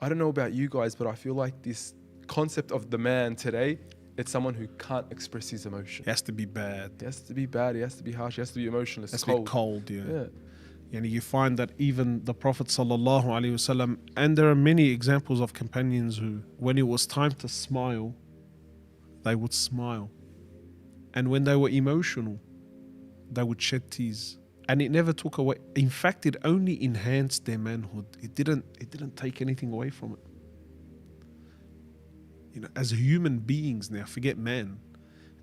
I don't know about you guys, but I feel like this concept of the man today, it's someone who can't express his emotion. It has to be bad. He has to be bad, he has to be harsh, he has to be emotionless, It has cold. to be cold, yeah. Yeah. And you find that even the Prophet sallallahu alaihi wasallam, and there are many examples of companions who, when it was time to smile, they would smile. And when they were emotional, they would shed tears. And it never took away. In fact, it only enhanced their manhood. It didn't take anything away from it. You know, as human beings now, forget man.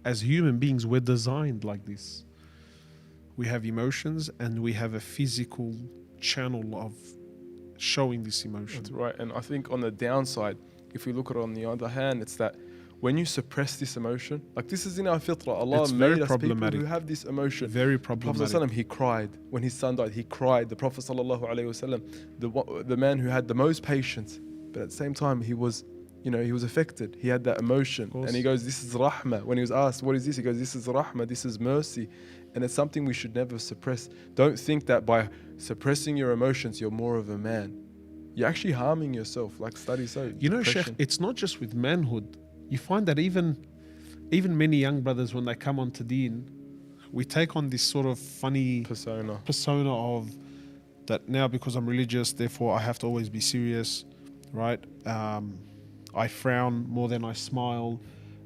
As human beings, we're designed like this. We have emotions and we have a physical channel of showing this emotion. That's right. And I think on the downside, if we look at it on the other hand, it's that when you suppress this emotion, like this is in our fitrah, Allah It's made very us people problematic. who have this emotion. Very The Prophet problematic. ﷺ, he cried when his son died. He cried. The Prophet ﷺ, the man who had the most patience, but at the same time he was, he was affected. He had that emotion, and he goes, "This is rahmah." When he was asked, "What is this?" He goes, "This is rahmah. This is mercy," and it's something we should never suppress. Don't think that by suppressing your emotions you're more of a man. You're actually harming yourself. Like studies say, Sheikh, it's not just with manhood. You find that even many young brothers, when they come onto Deen, we take on this sort of funny persona of that now because I'm religious, therefore I have to always be serious, right? I frown more than I smile.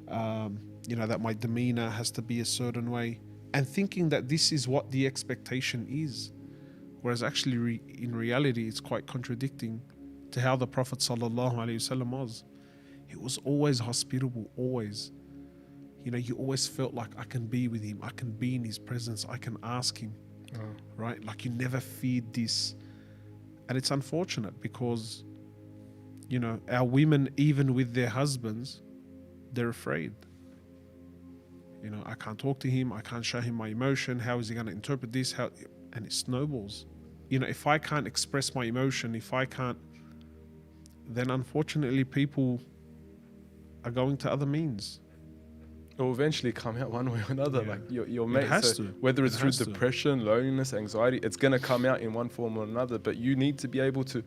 That my demeanor has to be a certain way, and thinking that this is what the expectation is, whereas actually in reality it's quite contradicting to how the Prophet sallallahu alaihi wasallam was. He was always hospitable, always. You always felt like I can be with him, I can be in his presence, I can ask him, right? Like you never feared this. And it's unfortunate because, our women, even with their husbands, they're afraid. I can't talk to him, I can't show him my emotion, how is he going to interpret this? And it snowballs. If I can't express my emotion, then unfortunately people are going to other means. It will eventually come out one way or another. Yeah. Like your mate, whether it's through has to. depression, loneliness, anxiety, it's going to come out in one form or another. But you need to be able to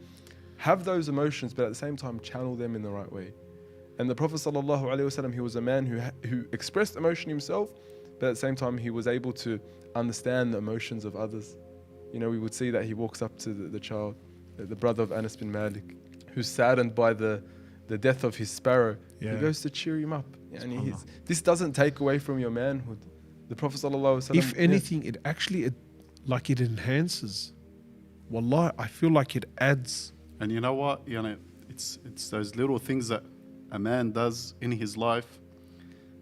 have those emotions, but at the same time channel them in the right way. And the Prophet ﷺ, he was a man who expressed emotion himself, but at the same time he was able to understand the emotions of others. We would see that he walks up to the child, the brother of Anas bin Malik, who's saddened by the death of his sparrow. Yeah. He goes to cheer him up. And this doesn't take away from your manhood. The Prophet ﷺ, if anything, it actually it enhances. Wallah, I feel like it adds. And you know what? It's those little things that a man does in his life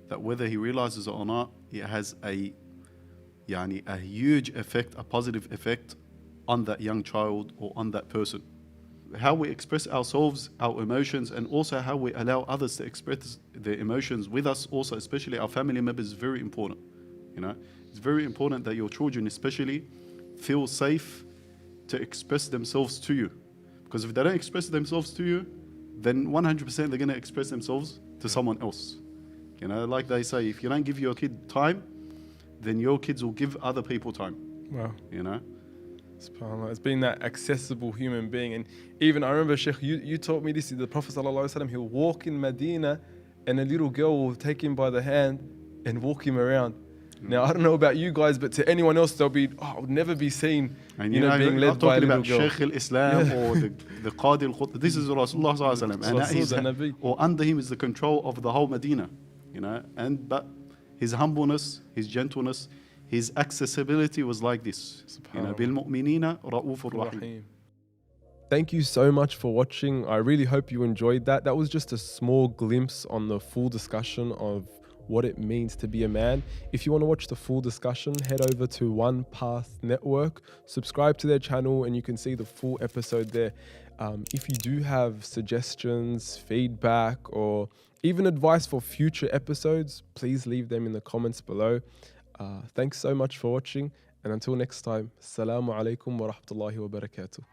that whether he realizes it or not, it has a huge effect, a positive effect on that young child or on that person. How we express ourselves, our emotions, and also how we allow others to express their emotions with us, also especially our family members, is very important. It's very important that your children especially feel safe to express themselves to you. Because if they don't express themselves to you, then 100% they're going to express themselves to someone else. Like they say, if you don't give your kid time, then your kids will give other people time. Wow. SubhanAllah. It's being that accessible human being. And even I remember, Sheikh, you taught me this. The Prophet ﷺ, he'll walk in Medina and a little girl will take him by the hand and walk him around. Now, I don't know about you guys, but to anyone else, they'll be, I would never be seen being led by a little girl. Sheikh al-Islam or the Qadi al-Qutb. This is Rasulullah ﷺ. Or under him is the control of the whole Medina. But his humbleness, his gentleness, his accessibility was like this. بِالْمُؤْمِنِينَ رَؤُوفٌ رَحِيمٌ. Thank you so much for watching. I really hope you enjoyed that. That was just a small glimpse on the full discussion of what it means to be a man. If you want to watch the full discussion, head over to One Path Network, subscribe to their channel, and you can see the full episode there. If you do have suggestions, feedback, or even advice for future episodes, please leave them in the comments below. Thanks so much for watching, and until next time, Assalamu alaikum wa rahmatullahi wa barakatuh.